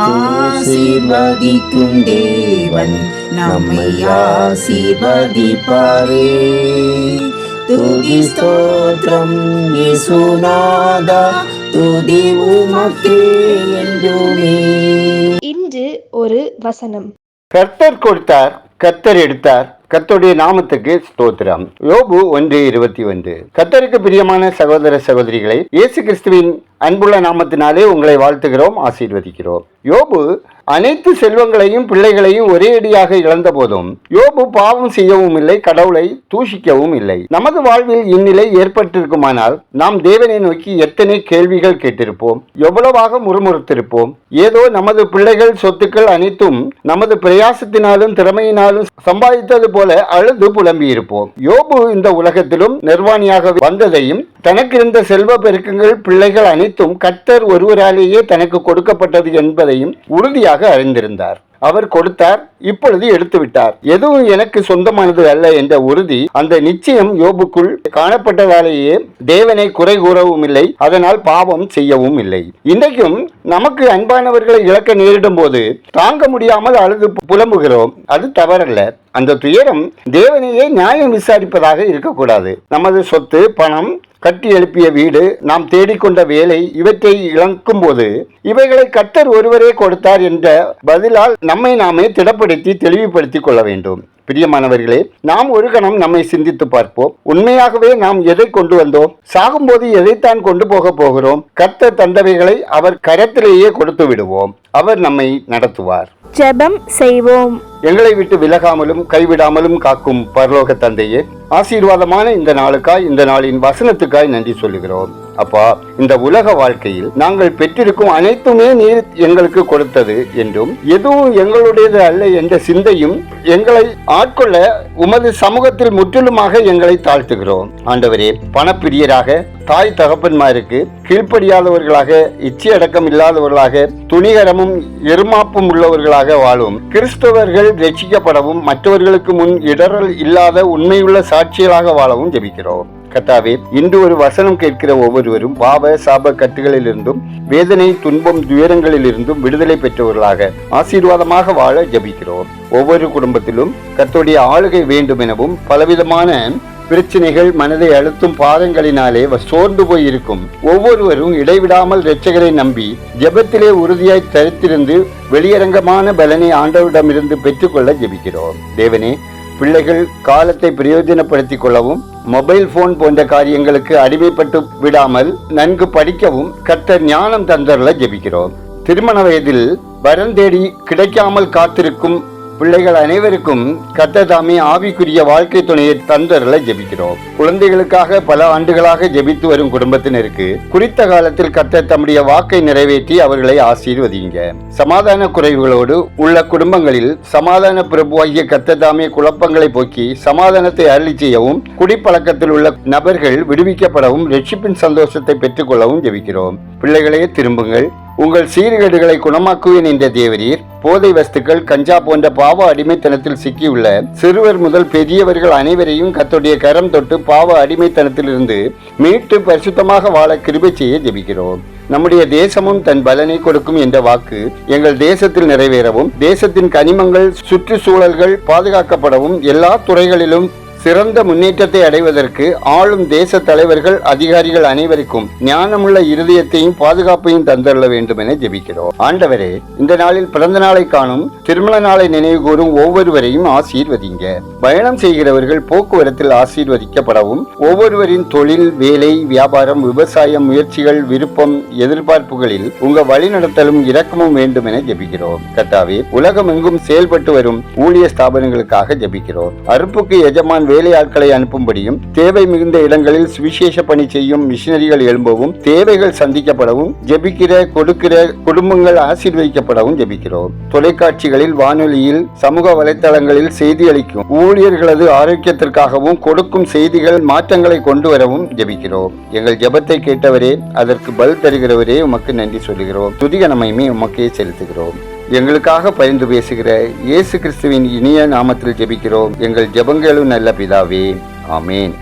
ஆசீர்வதிக்கும் தேவன் நம்மை ஆசீர்வதிப்பாரே. துதி ஸ்தோத்திரம் இயேசுநாதா, துதி உமக்கே என்றுமே. இன்று ஒரு வசனம். கர்த்தர் கொடுத்தார், கர்த்தர் எடுத்தார், கர்த்தருடைய நாமத்துக்கு ஸ்தோத்திரம். யோபு 1:21. கர்த்தருக்கு பிரியமான சகோதர சகோதரிகளை, இயேசு கிறிஸ்துவின் அன்புள்ள நாமத்தினாலே உங்களை வாழ்த்துகிறோம், ஆசீர்வதிக்கிறோம். யோபு அனைத்து செல்வங்களையும் பிள்ளைகளையும் ஒரே அடியாக இழந்த போதும் யோபு பாவம் செய்யவும் இல்லை, கடவுளை தூஷிக்கவும் இல்லை. நமது வாழ்வில் இந்நிலை ஏற்பட்டிருக்குமானால் நாம் தேவனை நோக்கி எத்தனை கேள்விகள் கேட்டிருப்போம், எவ்வளவாக முறுமுறுத்திருப்போம். ஏதோ நமது பிள்ளைகள் சொத்துக்கள் அனைத்தும் நமது பிரயாசத்தினாலும் திறமையினாலும் சம்பாதித்தது போல அழுது புலம்பி இருப்போம். யோபு இந்த உலகத்திலும் நிர்வாணியாக வந்ததையும் தனக்கிருந்த செல்வ பெருக்கங்கள் பிள்ளைகள் அனைத்தும் கர்த்தர் ஒருவராலேயே தனக்கு கொடுக்கப்பட்டது என்பதையும் உறுதியாக அறிந்திருந்தார். அவர் கொடுத்தார், இப்பொழுது எடுத்து விட்டார். எதுவும் எனக்கு சொந்தமானது அல்ல என்ற உறுதி, அந்த நிச்சயம் யோபுக்குள் காணப்பட்டதாலேயே தேவனை குறை கூறவும் இல்லை, அதனால் பாவம் செய்யவும் இல்லை. இன்றைக்கும் நமக்கு அன்பானவர்களை இழக்க நேரிடும் போது தாங்க முடியாமல் அழுது புலம்புகிறோம். அது தவறல்ல. அந்த துயரம் தேவனையே நியாயம் விசாரிப்பதாக இருக்கக்கூடாது. நமது சொத்து, பணம், கட்டி எழுப்பிய வீடு, நாம் தேடிக்கொண்ட வேலை, இவற்றை இழக்கும் போது இவைகளை கர்த்தர் ஒருவரே கொடுத்தார் என்ற பதிலால் நம்மை நாமே திடப்படுத்தி தெளிவுபடுத்திக் கொள்ள வேண்டும். பிரியமானவர்களே, நாம் ஒரு கணம் நம்மை சிந்தித்து பார்ப்போம். உண்மையாகவே நாம் எதை கொண்டு வந்தோம்? சாகும்போது எதைத்தான் கொண்டு போக போகிறோம்? கர்த்தர் தந்தவைகளை அவர் கரத்திலேயே கொடுத்து விடுவோம். அவர் நம்மை நடத்துவார். ஜெபம் செய்வோம். எங்களை விட்டு விலகாமலும் கைவிடாமலும் காக்கும் பரலோக தந்தையே, ஆசீர்வாதமான இந்த நாளுக்காய், இந்த நாளின் வசனத்துக்காய் நன்றி சொல்லுகிறோம். அப்பா, இந்த உலக வாழ்க்கையில் நாங்கள் பெற்றிருக்கும் அனைத்துமே நீர் எங்களுக்கு கொடுத்தது என்றும் எதுவும் எங்களுடையது அல்ல என்ற சிந்தையும் எங்களை ஆட்கொள்ள உமது சமூகத்தில் முற்றிலுமாக எங்களை தாழ்த்துகிறோம். ஆண்டவரே, பணப்பிரியராக, தாய் தகப்பன்மாருக்கு கீழ்ப்படியாதவர்களாக, இச்சையடக்கம் இல்லாதவர்களாக, துணிகரமும் எருமாப்பும் உள்ளவர்களாக வாழும் கிறிஸ்தவர்கள் ரட்சிக்கப்படவும் மற்றவர்களுக்கு முன் இடரல் இல்லாத உண்மையுள்ள சாட்சிகளாக வாழவும் ஜெபிக்கிறோம். கர்த்தாவே, இன்று ஒரு வசனம் கேட்கிற ஒவ்வொருவரும் பாவ சாப கட்டுகளிலிருந்தும் வேதனை, துன்பம், துயரங்களில் இருந்தும் விடுதலை பெற்றவர்களாக ஆசீர்வாதமாக வாழ ஜெபிக்கிறோம். ஒவ்வொரு குடும்பத்திலும் கர்த்தருடைய ஆளுகை வேண்டும் எனவும் பலவிதமான பிரச்சனைகள் மனதை அழுத்தும் பாதங்களினாலே சோர்ந்து போய் இருக்கும் ஒவ்வொருவரும் இடைவிடாமல் இரட்சகரை நம்பி ஜெபத்திலே உறுதியாய் தரித்திருந்து வெளியரங்கமான பலனை ஆண்டவரிடமிருந்து பெற்றுக்கொள்ள ஜெபிக்கிறோம். தேவனே, பிள்ளைகள் காலத்தை பிரயோஜனப்படுத்திக் கொள்ளவும் மொபைல் போன் போன்ற காரியங்களுக்கு அடிமைப்பட்டு விடாமல் நன்கு படிக்கவும் கர்த்தர் ஞானம் தந்தரல ஜெபிக்கிறோம். திருமண வயதில் வரன் தேடி கிடைக்காமல் காத்திருக்கும் பிள்ளைகள் அனைவருக்கும் கர்த்தர் தாமே ஆவிக்குரிய வாழ்க்கை துணையை தந்தரல ஜெபிக்கிறோம். குழந்தைகளுக்காக பல ஆண்டுகளாக ஜெபித்து வரும் குடும்பத்தினருக்கு குறித்த காலத்தில் கர்த்தர் தம்முடைய வாக்கை நிறைவேற்றி அவர்களை ஆசீர்வதிங்க. சமாதான குறைவுகளோடு உள்ள குடும்பங்களில் சமாதான பிரபுவாகிய கர்த்தர் தாமே குழப்பங்களை போக்கி சமாதானத்தை அருளி செய்யவும், குடிப்பழக்கத்தில் உள்ள நபர்கள் விடுவிக்கப்படவும், ரட்சிப்பின் சந்தோஷத்தை பெற்றுக் கொள்ளவும் ஜெபிக்கிறோம். பிள்ளைகளே, திரும்புங்கள், உங்கள் சீர்கேடுகளை குணமாக்குவேன் என்ற தேவரீர் போதை வஸ்துக்கள், கஞ்சா போன்ற பாவ அடிமைத்தனத்தில் சிக்கியுள்ள சிறுவர் முதல் பெரியவர்கள் அனைவரையும் கர்த்தருடைய கரம் தொட்டு பாவ அடிமைத்தனத்திலிருந்து மீட்டு பரிசுத்தமாக வாழ கிருபை செய்ய ஜெபிக்கிறோம். நம்முடைய தேசமும் தன் பலனை கொடுக்கும் என்ற வாக்கு எங்கள் தேசத்தில் நிறைவேறவும், தேசத்தின் கனிமங்கள், சுற்றுச்சூழல்கள் பாதுகாக்கப்படவும், எல்லா துறைகளிலும் சிறந்த முன்னேற்றத்தை அடைவதற்கு ஆளும் தேச தலைவர்கள், அதிகாரிகள் அனைவருக்கும் ஞானமுள்ள இருதயத்தையும் பாதுகாப்பையும் தந்தருள வேண்டும் என ஜெபிக்கிறோம். ஆண்டவரே, இந்த நாளில் பிறந்த நாளை காணும், திருமண நாளை நினைவு கூறும் ஒவ்வொருவரையும் ஆசீர்வதிங்க. பயணம் செய்கிறவர்கள் போக்குவரத்தில் ஆசீர்வதிக்கப்படவும், ஒவ்வொருவரின் தொழில், வேலை, வியாபாரம், விவசாயம், முயற்சிகள், விருப்பம், எதிர்பார்ப்புகளில் உங்க வழிநடத்தலும் இரக்கமும் வேண்டும் என ஜெபிக்கிறோம். கர்த்தாவே, உலகம் எங்கும் செயல்பட்டு வரும் ஊழிய ஸ்தாபனங்களுக்காக ஜெபிக்கிறோம். அறுப்புக்கு எஜமான் வேலையாட்களை அனுப்பும்படியும், தேவை மிகுந்த இடங்களில் சுவிசேஷ பணி செய்யும் மிஷனரிகள் எழும்பவும், தேவைகள் சந்திக்கப்படவும் ஜெபிக்கிற கொடுக்கிற குடும்பங்கள் ஆசீர்வதிக்கப்படவும் ஜெபிக்கிறோம். தொலைக்காட்சிகளில், வானொலியில், சமூக வலைத்தளங்களில் செய்தி அளிக்கும் ஊழியர்களது ஆரோக்கியத்திற்காகவும் கொடுக்கும் செய்திகள் மாற்றங்களை கொண்டு வரவும் ஜெபிக்கிறோம். எங்கள் ஜெபத்தை கேட்டவரே, அதற்கு பல் தருகிறவரே, உமக்கு நன்றி சொல்லுகிறோம். துதிக நம்மையுமே உமக்கே செலுத்துகிறோம். எங்களுக்காக பரிந்து பேசுகிற இயேசு கிறிஸ்துவின் இனிய நாமத்தில் ஜெபிக்கிறோம். எங்கள் ஜெபங்களும் நல்ல பிதாவே, ஆமேன்.